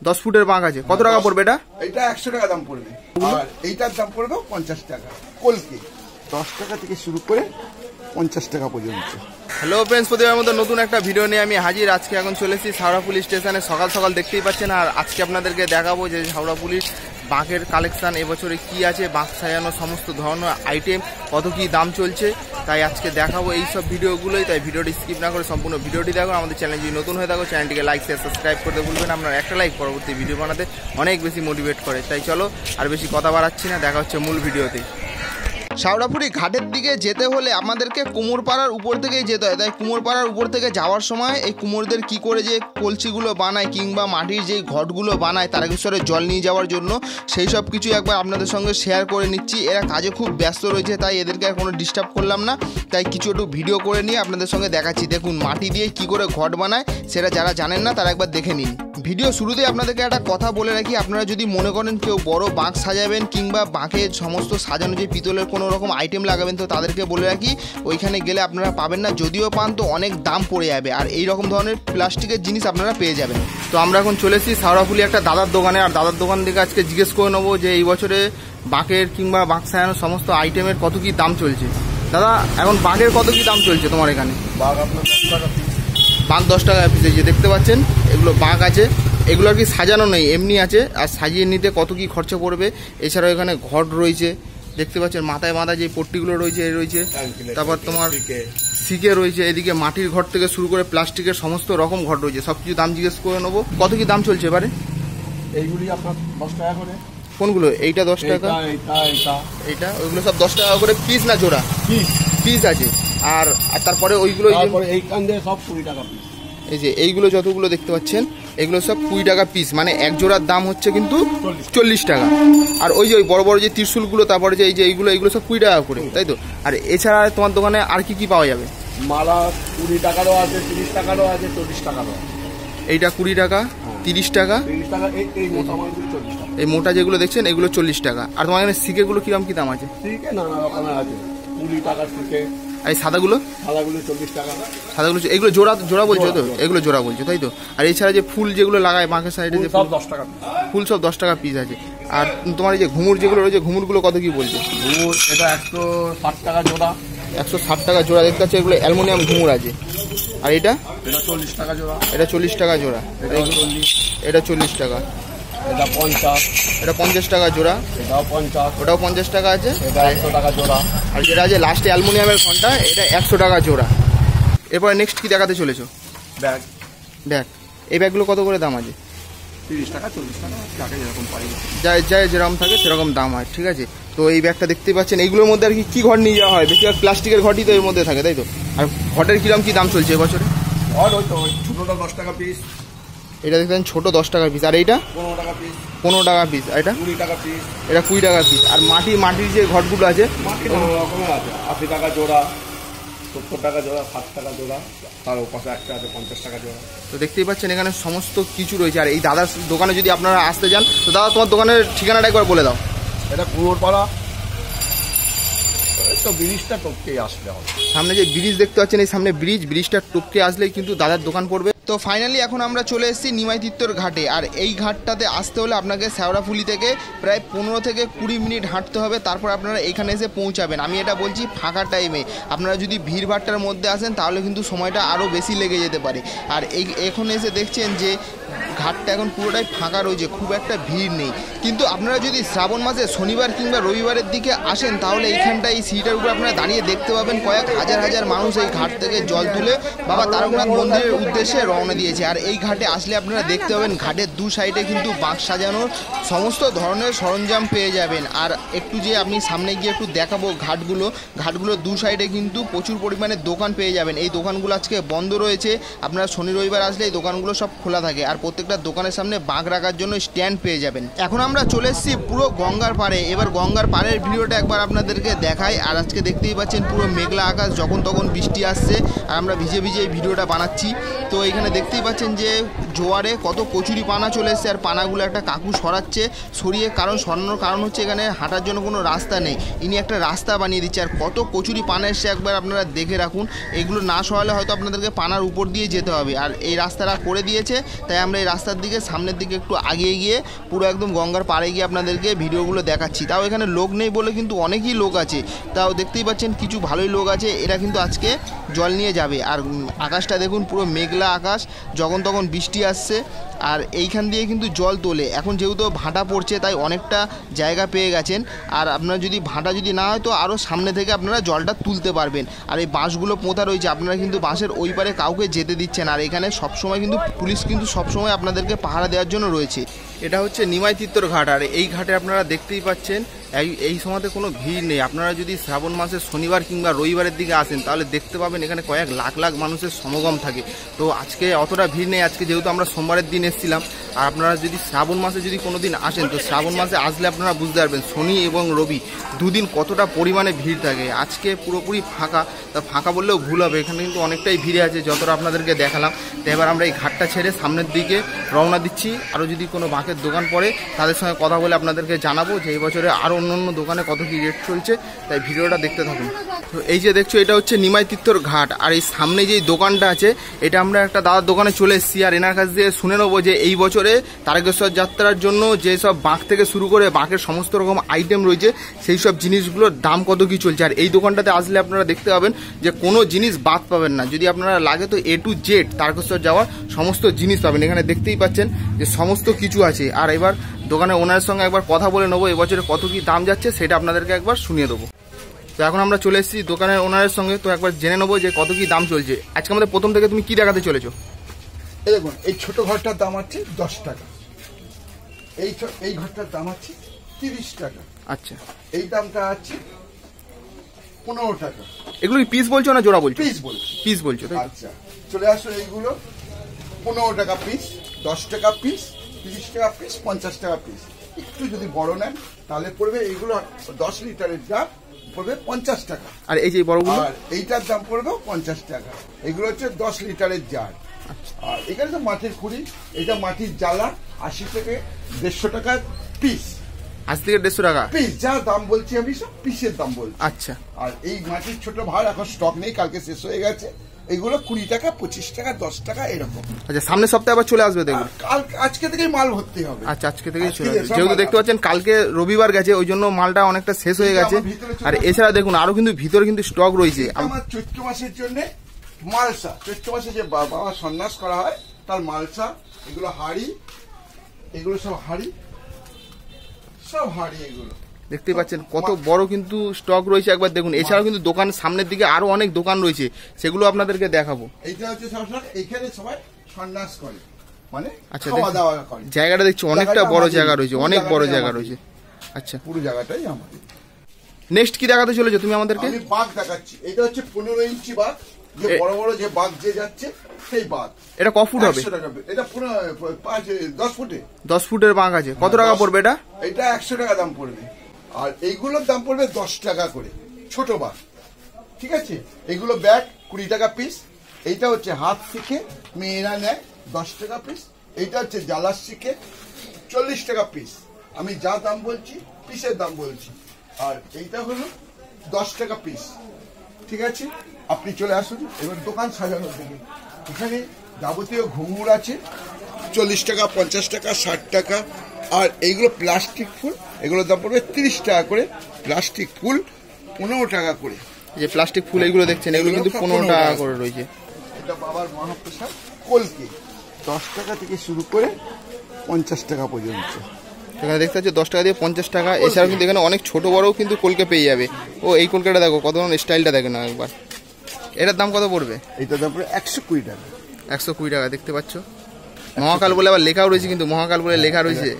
10 ফুটের বাঁক আছে। কত টাকা পড়বে এটা? এটা 100 টাকা দাম পড়বে, আর এইটার দাম পড়বে 50 টাকা। কলকি 10 টাকা থেকে শুরু করে 50 টাকা পর্যন্ত। হ্যালো ফ্রেন্ডস, প্রতিবার মতো নতুন একটা ভিডিও নিয়ে আমি হাজির। আজকে এখন চলে এসেছি হাওড়া পুলিশ স্টেশনে। সকাল সকাল দেখতেই পাচ্ছেন। আর আজকে আপনাদেরকে দেখাবো যে হাওড়া পুলিশ বাঁকের কালেকশান এবছরে কি আছে, বাঁক সাজানো সমস্ত ধরনের আইটেম, কত কি দাম চলছে, তাই আজকে দেখাবো এই সব ভিডিওগুলোই। তাই ভিডিওটি স্কিপ না করে সম্পূর্ণ ভিডিওটি দেখো। আমাদের চ্যানেল যদি নতুন হয়ে থাকো, চ্যানেলটিকে লাইক শেয়ার সাবস্ক্রাইব করতে ভুলবেন। আপনার একটা লাইক পরবর্তী ভিডিও বানাতে অনেক বেশি মোটিভেট করে। তাই চলো আর বেশি কথা বাড়াচ্ছি না, দেখা হচ্ছে মূল ভিডিওতে। শাওড়াফুলি ঘাটের দিকে যেতে হলে আমাদেরকে কুমোরপাড়ার উপর থেকেই যেতে হয়। তাই কুমোরপাড়ার উপর থেকে যাওয়ার সময় এই কুমোরদের কি করে যে কলসিগুলো বানায় কিংবা মাটির যেই ঘটগুলো বানায় তারকেশ্বরে জল নিয়ে যাওয়ার জন্য, সেই সব কিছু একবার আপনাদের সঙ্গে শেয়ার করে নিচ্ছি। এরা কাজে খুব ব্যস্ত রয়েছে, তাই এদেরকে আর কোনো ডিস্টার্ব করলাম না। তাই কিছু একটু ভিডিও করে নিয়ে আপনাদের সঙ্গে দেখাচ্ছি। দেখুন মাটি দিয়ে কি করে ঘট বানায়, সেটা যারা জানেন না তারা একবার দেখে নিন। ভিডিও শুরুতে আপনাদেরকে একটা কথা বলে রাখি, আপনারা যদি মনে করেন কেউ বড় বাঁক সাজাবেন কিংবা বাঁকের সমস্ত সাজানো যে পিতলের কোনো রকম আইটেম লাগাবেন, তো তাদেরকে বলে রাখি ওইখানে গেলে আপনারা পাবেন না, যদিও পান তো অনেক দাম পড়ে যাবে। আর এই রকম ধরনের প্লাস্টিকের জিনিস আপনারা পেয়ে যাবেন। তো আমরা এখন চলে এসেছি শাওড়াফুলি একটা দাদার দোকানে। আর দাদার দোকান থেকে আজকে জিজ্ঞেস করে নেবো যে এই বছরে বাঁকের কিংবা বাঁক সাজানোর সমস্ত আইটেমের কত কি দাম চলছে। দাদা, এখন বাঁকের কত কি দাম চলছে তোমার এখানে? বাঘ আপনার 10 টাকা পিস। বাঁক 10 টাকা পিস। এই যে দেখতে পাচ্ছেন এগুলো বাঁক আছে, এগুলো আর কি সাজানো নেই, এমনি আছে। আর সাজিয়ে নিতে কত কি খরচা পড়বে। এছাড়াও এখানে ঘট রয়েছে, দেখতে পাচ্ছেন মাথায় বাঁধা যে পট্টিগুলো রয়েছে রয়েছে। তারপর তোমার সিকে রয়েছে, এদিকে মাটির ঘট থেকে শুরু করে প্লাস্টিকের সমস্ত রকম ঘট রয়েছে। সব কিছু দাম জিজ্ঞেস করে নেবো। কত কি দাম চলছে এবারে? এইগুলি আপনার 10 টাকা করে। কোনগুলো? এইটা 10 টাকা, এইটা ওইগুলো সব 10 টাকা করে পিস না জোড়া? পিস আছে। আর তারপরে ওইগুলো এইখান দিয়ে সব 20 টাকা পিস। এই যে এইগুলো যতগুলো দেখতে পাচ্ছেন এগুলো সব 20 টাকা পিস, মানে এক জোড়ার দাম হচ্ছে কিন্তু 40 টাকা। আর ওই যে ওই বড় বড় যে ত্রিশূলগুলো, তারপরে যে এই যে এইগুলো সব 20 টাকা করে, তাই তো? আর এছাড়া তোমার দোকানে আর কি কি পাওয়া যাবে? মালা 20 টাকারও আছে, 30 টাকারও আছে, 40 টাকারও আছে। এইটা 20 টাকা, 30 টাকা, এই মোটা মালগুলো 40 টাকা। এই মোটা যেগুলো দেখছেন এগুলো 40 টাকা। আর তোমার এখানে সিকেগুলো কিরকম কি দাম আছে? সিকে নানা রকমের আছে, 20 টাকার সিকে। আর এই সাদাগুলো? সাদাগুলো 40 টাকা। সাদাগুলো এগুলো জোড়া জোড়া বলছো তো? এগুলো জোড়া বলছো, তাই তো? আর এছাড়া যে ফুল যেগুলো লাগায় বাঁকের সাইডে, যে সব 10 টাকা ফুল, সব 10 টাকা পিস আছে। আর তোমার এই যে ঘুমুর যেগুলো রয়েছে, ঘুমুরগুলো কত কি বলছো? ঘুমুর এটা 160 টাকা জোড়া। 160 টাকা জোড়া দেখতে পাচ্ছি। এগুলো অ্যালুমিনিয়াম ঘুমুর আছে। আর এটা? এটা 40 টাকা জোড়া। এটা 40 টাকা জোড়া। এটা 40 টাকা। এটা 50। এটা 50 টাকা জোড়া। এটাও 50। ওটাও 50 টাকা আছে। এটা 100 টাকা জোড়া। আর যেটা আছে লাস্টে অ্যালুমিনিয়ামের ঘন্টা, এটা 100 টাকা জোড়া। এরপরে নেক্সট কি দেখাতে চলেছো? ব্যাগ। ব্যাগ। এই ব্যাগগুলো কত করে দাম আছে? 30 টাকা, 40 টাকা, যাকে যেরকম পাই। যায় যেরকম থাকে সেরকম দাম হয়, ঠিক আছে? তো এই ব্যাগটা দেখতেই পাচ্ছেন। এইগুলোর মধ্যে আর কি ঘট নিয়ে যাওয়া হয়? বেশিরভাগ প্লাস্টিকের ঘটই তো এর মধ্যে থাকে, তাই তো? আর ঘটের কিরকম কি দাম চলছে এবছরে? আর ওই তো ছোটটা 10 টাকা পিস। এটা দেখবেন ছোট 10 টাকা পিস। আর এইটা 15 টাকা পিস। 15 টাকা পিস। আর এটা 20 টাকা পিস। এটা 20 টাকা পিস। আর মাটির যে ঘটগুলো আছে মাটি নানা রকমের আছে, 80 টাকা জোড়া, 70 টাকা জোড়া, 60 টাকা জোড়া, তার পাশে একটা আছে 50 টাকা জোড়া। তো দেখতেই পাচ্ছেন এখানে সমস্ত কিছু রয়েছে। আর এই দাদার দোকানে যদি আপনারা আসতে যান, তো দাদা তোমার দোকানের ঠিকানাটা একবার বলে দাও। এটা কুমোরপাড়া, তো ব্রিজটা টপকে আসলে হবে। সামনে যে ব্রিজ দেখতে পাচ্ছেন, এই সামনে ব্রিজটা টপকে আসলেই কিন্তু দাদার দোকান পড়বে। তো ফাইনালি এখন আমরা চলে এসেছি নিমাইতিত্তর ঘাটে। আর এই ঘাটটাতে আসতে হলে আপনাকে শাওড়াফুলি থেকে প্রায় 15 থেকে 20 মিনিট হাঁটতে হবে, তারপর আপনারা এখানে এসে পৌঁছাবেন। আমি এটা বলছি ফাঁকা টাইমে। আপনারা যদি ভিড়ভাট্টার মধ্যে আসেন তাহলে কিন্তু সময়টা আরও বেশি লেগে যেতে পারে। আর এখন এসে দেখছেন যে ঘাটটা এখন পুরোটাই ফাঁকা রয়েছে, খুব একটা ভিড় নেই। কিন্তু আপনারা যদি শ্রাবণ মাসে শনিবার কিংবা রবিবারের দিকে আসেন তাহলে এইখানটা এই সিঁড়িটার উপর আপনারা দাঁড়িয়ে দেখতে পাবেন কয়েক হাজার হাজার মানুষ এই ঘাট থেকে জল তুলে বাবা তারকনাথ মন্দিরের উদ্দেশ্যে রওনা দিয়েছে। আর এই ঘাটে আসলে আপনারা দেখতে পাবেন ঘাটের দু সাইডে কিন্তু বাঁক সাজানোর সমস্ত ধরনের সরঞ্জাম পেয়ে যাবেন। আর একটু যে আমি সামনে গিয়ে একটু দেখাবো ঘাটগুলোর দু সাইডে কিন্তু প্রচুর পরিমাণে দোকান পেয়ে যাবেন। এই দোকানগুলো আজকে বন্ধ রয়েছে, আপনারা শনি রবিবার আসলে এই দোকানগুলো সব খোলা থাকে। আর প্রত্যেকটা দোকানের সামনে বাঁক রাখার জন্য স্ট্যান্ড পেয়ে যাবেন। এখন আমরা চলে এসেছি পুরো গঙ্গার পাড়ে। এবার গঙ্গার পাড়ের ভিডিওটা একবার আপনাদেরকে দেখাই। আর আজকে দেখতেই পাচ্ছেন পুরো মেঘলা আকাশ, যখন তখন বৃষ্টি আসছে আর আমরা ভিজে ভিজে এই ভিডিওটা বানাচ্ছি। তো এখানে দেখতেই পাচ্ছেন যে জোয়ারে কত কচুরি পানা চলে এসছে, আর পানাগুলো একটা কাকু সরাচ্ছে, সরিয়ে সরানোর কারণ হচ্ছে এখানে হাঁটার জন্য কোনো রাস্তা নেই, ইনি একটা রাস্তা বানিয়ে দিচ্ছে। আর কত কচুরি পানা এসছে একবার আপনারা দেখে রাখুন, এগুলো না সরালে হয়তো আপনাদেরকে পানার উপর দিয়ে যেতে হবে। আর এই রাস্তাটা করে দিয়েছে, তাই আমরা এই রাস্তার দিকে সামনের দিকে একটু আগিয়ে গিয়ে পুরো একদম গঙ্গার পাড়ে গিয়ে আপনাদেরকে ভিডিওগুলো দেখাচ্ছি। তাও এখানে লোক নেই বলে কিন্তু অনেকই লোক আছে, তাও দেখতেই পাচ্ছেন কিছু ভালোই লোক আছে, এরা কিন্তু আজকে জল নিয়ে যাবে। আর আকাশটা দেখুন পুরো মেঘলা আকাশ, যখন তখন বৃষ্টি আসছে, আর এইখান দিয়ে কিন্তু জল তোলে। এখন যেহেতু ভাটা পড়ছে তাই অনেকটা জায়গা পেয়ে গেছেন, আর আপনারা যদি ভাটা যদি না হয় তো আরও সামনে থেকে আপনারা জলটা তুলতে পারবেন। আর এই বাঁশগুলো পোঁতা রয়েছে, আপনারা কিন্তু বাঁশের ওই পারে কাউকে যেতে দিচ্ছেন। আর এখানে সবসময় কিন্তু পুলিশ কিন্তু সবসময় আপনাদেরকে পাহারা দেওয়ার জন্য রয়েছে। এটা হচ্ছে নিমাই তিত্তর ঘাট, আর এই ঘাটে আপনারা দেখতেই পাচ্ছেন এই সময়তে কোনো ভিড় নেই। আপনারা যদি শ্রাবণ মাসের শনিবার কিংবা রবিবারের দিকে আসেন তাহলে দেখতে পাবেন এখানে কয়েক লাখ লাখ মানুষের সমাগম থাকে। তো আজকে অতটা ভিড় নেই, আজকে যেহেতু আমরা সোমবারের দিন এসেছিলাম। আর আপনারা যদি শ্রাবণ মাসে যদি কোনো দিন আসেন তো শ্রাবণ মাসে আসলে আপনারা বুঝতে পারবেন শনি এবং রবি দুদিন কতটা পরিমাণে ভিড় থাকে। আজকে পুরোপুরি ফাঁকা, তা ফাঁকা বললেও ভুল হবে, এখানে কিন্তু অনেকটাই ভিড়ে আছে যতটা আপনাদেরকে দেখালাম। তো এবার আমরা এই ঘাটটা ছেড়ে সামনের দিকে রওনা দিচ্ছি। আরও যদি কোনো বাঁকের দোকান পড়ে তাদের সঙ্গে কথা বলে আপনাদেরকে জানাবো যে এই বছরে আরও অন্য দোকানে কত কী রেট চলছে, তাই ভিডিওটা দেখতে থাকুন। তো এই যে দেখছো এটা হচ্ছে নিমাই তিত্তর ঘাট, আর এই সামনে যেই দোকানটা আছে এটা আমরা একটা দাদার দোকানে চলে এসেছি। আর এনার কাছ দিয়ে শুনে নেবো যে এই বছরে তারকেশ্বর যাত্রার জন্য যেসব বাঁক থেকে শুরু করে বাঁকের সমস্ত রকম আইটেম রয়েছে সেই সব জিনিসগুলোর দাম কত কী চলছে। আর এই দোকানটাতে আসলে আপনারা দেখতে পাবেন যে কোনো জিনিস বাদ পাবেন না, যদি আপনারা লাগে তো A to Z তারকেশ্বর যাওয়ার সমস্ত জিনিস পাবেন। এখানে দেখতেই পাচ্ছেন যে সমস্ত কিছু আছে। আর এবার দোকানের ওনারের সঙ্গে একবার কথা বলে নেবো এবছরে কত কী দাম যাচ্ছে সেটা আপনাদেরকে একবার শুনিয়ে দেবো। তো এখন আমরা চলে এসেছি দোকানের ওনারের সঙ্গে, তো একবার জেনে নেবো যে কত কী দাম চলছে। আজকে আমাদের প্রথম থেকে তুমি কি দেখাতে চলেছো? এই দেখুন, এই ছোট ঘরটার দাম আছে 10 টাকা, এই ঘরটার দাম আছে 30 টাকা। আচ্ছা, এই দামটা আছে 15 টাকা। এগুলো কি পিস বলছো না জোড়া বলছো? পিস বলছি। পিস বলছো তাই? আচ্ছা, চলে আসো। এইগুলো 15 টাকা পিস, 10 টাকা পিস, 30 টাকা পিস, 50 টাকা পিস। একটু যদি বড় নেন তাহলে পড়বে এইগুলো 10 লিটারের দাম পড়বে 50 টাকা। আর এই যে বড়গুলো? আর এইটার দাম পড়বে 50 টাকা। এগুলো হচ্ছে 10 লিটারের জার। আর এখানে তো মাটির খুঁড়ি, এটা মাটির জ্বালা 80 থেকে 150 টাকা পিস। 80 থেকে 150 টাকা পিস, যা দাম বলছি আমি সব পিসের দাম বলছি। আচ্ছা, আর এই মাটির ছোট ভাড় এখন স্টক নেই, কালকে শেষ হয়ে গেছে। এগুলো 20 টাকা, 25 টাকা, 10 টাকা এরকম। আচ্ছা, সামনের সপ্তাহে আবার চলে আসবে দেখুন। আজকে থেকেই মাল ভর্তি হবে। আচ্ছা, আজকে থেকেই চলে আসবে, যেহেতু দেখতে পাচ্ছেন কালকে রবিবার গেছে ওই জন্য মালটা অনেকটা শেষ হয়ে গেছে। আর এছাড়া দেখুন আরো কিন্তু ভিতরে কিন্তু স্টক রয়েছে। আমার চৈত্র মাসের জন্য মালসা, চৈত্র মাসে যে বাবা সন্ন্যাস করা হয় তার মালসা, এগুলো হাড়ি, এগুলো সব হাড়ি, সব হাড়ি। এগুলো দেখতেই পাচ্ছেন কত বড় কিন্তু স্টক রয়েছে একবার দেখুন। এছাড়াও কিন্তু দোকান সামনের দিকে আরো অনেক দোকান রয়েছে, সেগুলো আপনাদেরকে দেখাবো। এইটা হচ্ছে সব এইখানে সবাই সন্ন্যাস করে, মানে আচ্ছা, খাওয়া দাওয়া করে। জায়গাটা দেখছি অনেকটা বড় জায়গা রয়েছে, অনেক বড় জায়গা রয়েছে। আচ্ছা, পুরো জায়গাটাই আমাদের। নেক্সট কি দেখাতে চলেছো তুমি আমাদেরকে? আমি বাঘ দেখাচ্ছি। এটা হচ্ছে 15 ইঞ্চি বাঘ, যে বড় বড় যে বাঘ যে যাচ্ছে সেই বাঘ। এটা ক ফুট হবে? 100 টাকা। এটা 10 ফুটে। 10 ফুটের বাঘ আছে, কত টাকা পড়বে এটা? এটা 100 টাকা দাম পড়বে। আর এইগুলোর দাম পড়বে 10 টাকা করে, ছোট বাঘ। ঠিক আছে, এগুলো ব্যাগ 20 টাকা পিস। এইটা হচ্ছে হাত শিখে মেয়েরা নেয় 10 টাকা পিস। এইটা হচ্ছে জ্বালার শিখে 40 টাকা পিস। আমি যা দাম বলছি পিসের দাম বলছি। আর এইটা হলো 10 টাকা পিস। ঠিক আছে, আপনি চলে আসুন। এবার দোকান সাজানো দেখুন, এখানে যাবতীয় ঘুঙুর আছে 40 টাকা, 50 টাকা, 60 টাকা। আর এইগুলো প্লাস্টিক ফুল, এগুলোর দাম পড়বে 30 টাকা করে। প্লাস্টিক ফুল 15 টাকা করে। যে প্লাস্টিক ফুল এগুলো দেখছেন এগুলো কিন্তু 15 টাকা করে রয়েছে। এটা বাবার মহাপ্রসাদ কলকে 10 টাকা থেকে শুরু করে 50 টাকা পর্যন্ত। এখানে দেখতে পাচ্ছি 10 টাকা দিয়ে 50 টাকা। এছাড়াও কিন্তু এখানে অনেক ছোট বড়ও কিন্তু কলকে পেয়ে যাবে। ও এই কলকাটা দেখো কত স্টাইলটা দেখে না একবার। এটার দাম কত পড়বে? এইটার দাম পড়বে 120 টাকা। 120 টাকা দেখতে পাচ্ছ। মহাকাল বলে আবার লেখাও রয়েছে, কিন্তু মহাকাল বলে লেখা রয়েছে।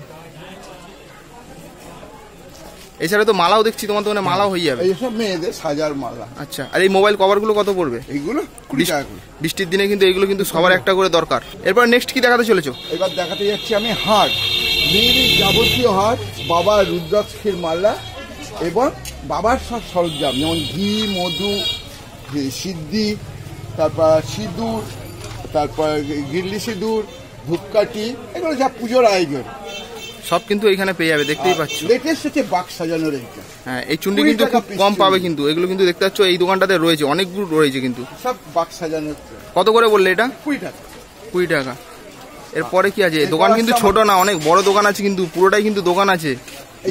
এছাড়া তো মালাও দেখছি তোমার দোকানে, মালাও হয়ে যাবে। এইসব মেয়েদের সাজার মালা। আচ্ছা, আর এই মোবাইল কভারগুলো কত পড়বে? এইগুলো 20 টাকা করে। বৃষ্টির দিনে কিন্তু এইগুলো কিন্তু সবার একটা করে দরকার। এরপর নেক্সট কি দেখাতে চলেছো? এবার দেখাতে যাচ্ছি আমি হার, মেয়েদের যাবতীয় হার, বাবার রুদ্রাক্ষের মালা এবং বাবার সব সরঞ্জাম, যেমন ঘি, মধু, সিদ্ধি, তারপর সিঁদুর, তারপর গিল্লি সিঁদুর, ধূপকাঠি, এগুলো যা পুজোর আয়োজন সব কিন্তু এখানে পেয়ে যাবে, দেখতেই পাচ্ছ। লেটেস্ট হচ্ছে বাক্স সাজানোর এইটা। হ্যাঁ, এই চুন্ডি কিন্তু খুব কম পাবে, কিন্তু এগুলো কিন্তু দেখতে পাচ্ছ এই দোকানটাতে রয়েছে, অনেকগুলো রয়েছে কিন্তু। সব বাক্স সাজানোর। কত করে বললে এটা? 20 টাকা। 20 টাকা। এরপরে কি আছে? দোকান কিন্তু ছোট না, অনেক বড় দোকান আছে, কিন্তু পুরোটাই কিন্তু দোকান আছে,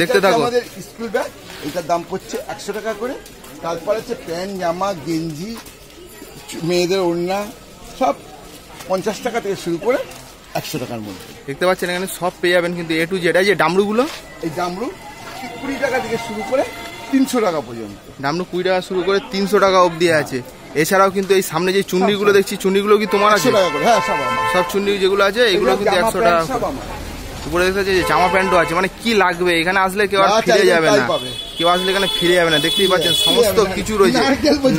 দেখতে থাকো। আমাদের স্কুল ব্যাগ, এটার দাম পড়ছে 100 টাকা করে। তারপর আছে প্যান্ট, জামা, গেঞ্জি, মেয়েদের ওড়না, সব 50 টাকা থেকে শুরু করে 100 টাকার মধ্যে দেখতে পাচ্ছেন। এখানে সব পেয়ে যাবেন কিন্তু এ টু জেড। এই যে ডামরুগুলো, এই ডামরু 20 টাকা থেকে শুরু করে 300 টাকা পর্যন্ত। ডামরু 20 টাকা শুরু করে 300 টাকা অবধি আছে। এছাড়াও কিন্তু এই সামনে যে চুন্ডিগুলো দেখছি, চুন্ডিগুলো কি তোমার আছে? 100 টাকা করে। হ্যাঁ, সব আমার। সব চুন্ডি যেগুলো আছে এগুলো কিন্তু 100 টাকা। সব আমার। উপরে দেখতে পাচ্ছি যে জামা প্যান্টও আছে, মানে কি লাগবে এখানে আসলে কেউ আর ফিরে যাবে না, কেউ আসলে এখানে ফিরে যাবে না। দেখতেই পাচ্ছেন সমস্ত কিছু রয়েছে,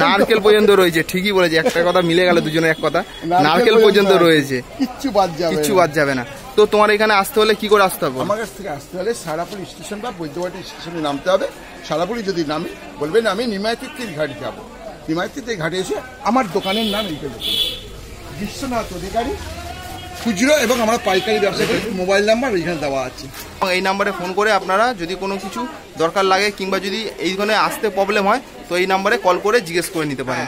নারকেল পর্যন্ত রয়েছে। ঠিকই বলেছে, একটা কথা মিলে গেল দুজনের এক কথা, নারকেল পর্যন্ত রয়েছে, কিচ্ছু বাদ যাবে না। তো তোমার এখানে আসতে হলে কি করে আসতে হবে? আমার কাছ থেকে আসতে হলে সারাপুর স্টেশন বা বৈদ্যবাটি স্টেশনে নামতে হবে। সারাপুরি যদি নামি, বলবেন আমি নিমাইতির ঘাটে যাবো। নিমাইতির ঘাটে এসে আমার দোকানের নাম এইটা দেখুন, বিশ্বনাথ অধিকারী খুচরো, এবং আমরা পাইকারি ব্যবসা করি। মোবাইল নাম্বার ওইখানে দেওয়া আছে। এই নাম্বারে ফোন করে আপনারা যদি কোনো কিছু দরকার লাগে, কিংবা যদি এইখানে আসতে প্রবলেম হয়, তো এই নাম্বারে কল করে জিজ্ঞেস করে নিতে পারেন।